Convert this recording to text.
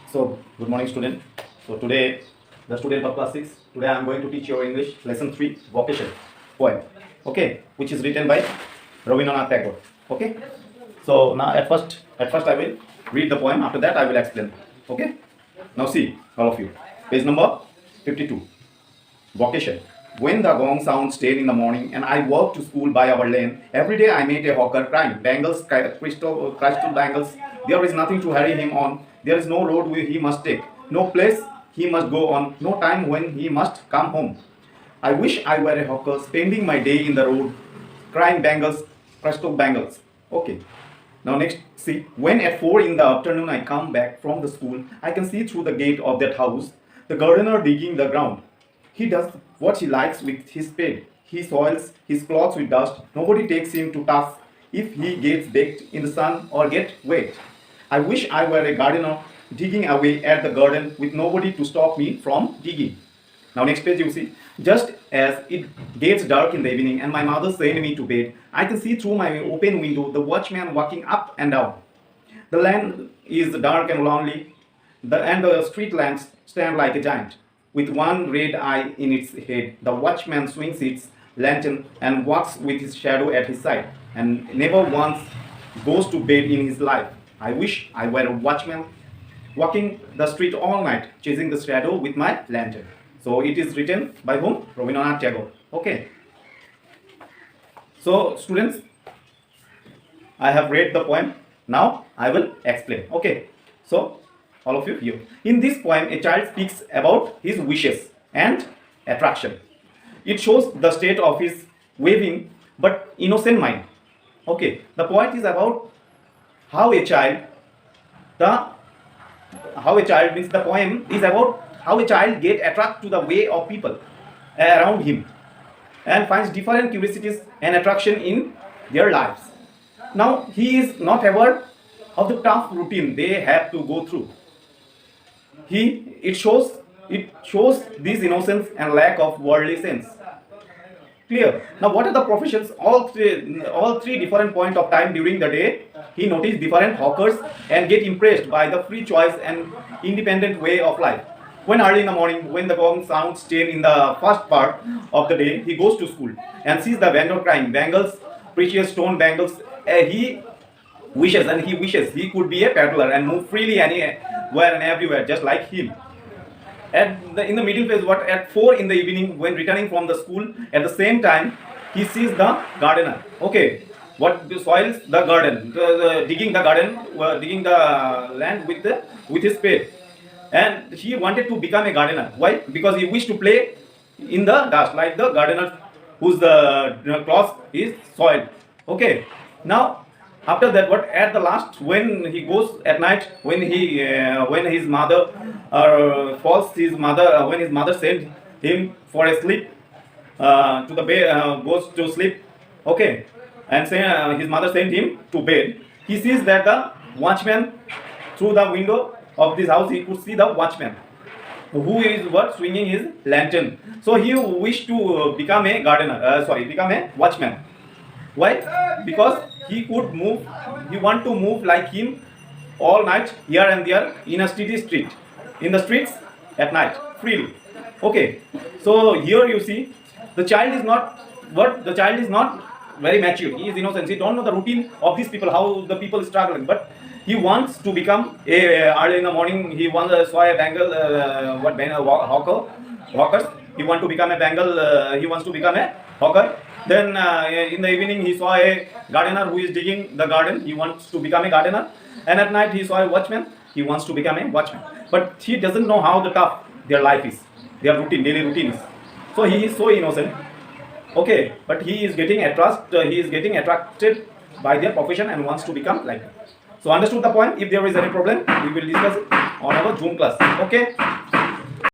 So, good morning, student. So today, the student of class 6. Today I am going to teach your English lesson 3, Vocation poem. Okay, which is written by Rabindranath Tagore. Okay. So now at first I will read the poem. After that I will explain. Okay. Now see, all of you. Page number 52. Vocation. When the gong sounds 10 in the morning and I walk to school by our lane, every day I meet a hawker crying, bangles, crystal bangles. There is nothing to hurry him on. There is no road where he must take, no place he must go on, no time when he must come home. I wish I were a hawker, spending my day in the road, crying bangles, crystal bangles. Okay. Now next, see, when at 4 in the afternoon I come back from the school, I can see through the gate of that house, the gardener digging the ground. He does what he likes with his spade. He soils his clothes with dust. Nobody takes him to task if he gets baked in the sun or get wet. I wish I were a gardener digging away at the garden with nobody to stop me from digging. Now next page you see, just as it gets dark in the evening and my mother sends me to bed, I can see through my open window the watchman walking up and down. The land is dark and lonely, and the street lamps stand like a giant. With one red eye in its head, the watchman swings its lantern and walks with his shadow at his side, and never once goes to bed in his life. I wish I were a watchman, walking the street all night, chasing the shadow with my lantern. So it is written by whom? Rabindranath Tagore. Okay. So students, I have read the poem. Now I will explain. Okay. So all of you here. In this poem, a child speaks about his wishes and attraction. It shows the state of his waving but innocent mind. Okay. The poet is about how a child means the poem is about how a child get attracted to the way of people around him and finds different curiosities and attraction in their lives. Now he is not aware of the tough routine they have to go through. It shows this innocence and lack of worldly sense. Clear. Now what are the professions? All three different point of time during the day, he noticed different hawkers and get impressed by the free choice and independent way of life. When early in the morning, when the gong sounds 10 in the first part of the day, he goes to school and sees the vendor crying bangles, precious stone bangles. He wishes he could be a peddler and move freely anywhere and everywhere, just like him. In the middle phase, at 4 in the evening, when returning from the school, at the same time, he sees the gardener. Okay, what soils the garden, digging the garden, digging the land with his spade, and he wanted to become a gardener. Why? Because he wished to play in the dust like the gardener whose cloth is soiled. Okay, now after that, what at the last, when he goes at night, when his mother when his mother sent him for a sleep to the bed, goes to sleep. Okay, and his mother sent him to bed. He sees that the watchman, through the window of this house, he could see the watchman who is swinging his lantern. So he wished to become a become a watchman. Why? Because he could move, he want to move like him all night, here and there, in a street, in the streets at night, freely. Okay, so here you see, the child is not very mature. He is innocent. He don't know the routine of these people, how the people is struggling, but he wants to become early in the morning. He saw a bangle, hawkers. He want to become a bangle. He wants to become a hawker. Then in the evening he saw a gardener who is digging the garden. He wants to become a gardener. And at night he saw a watchman. He wants to become a watchman. But he doesn't know how the tough their life is, their routine, daily routine is. So he is so innocent. Okay, but he is getting attracted by their profession and wants to become like them. So understood the point? If there is any problem, we will discuss it on our Zoom class. Okay.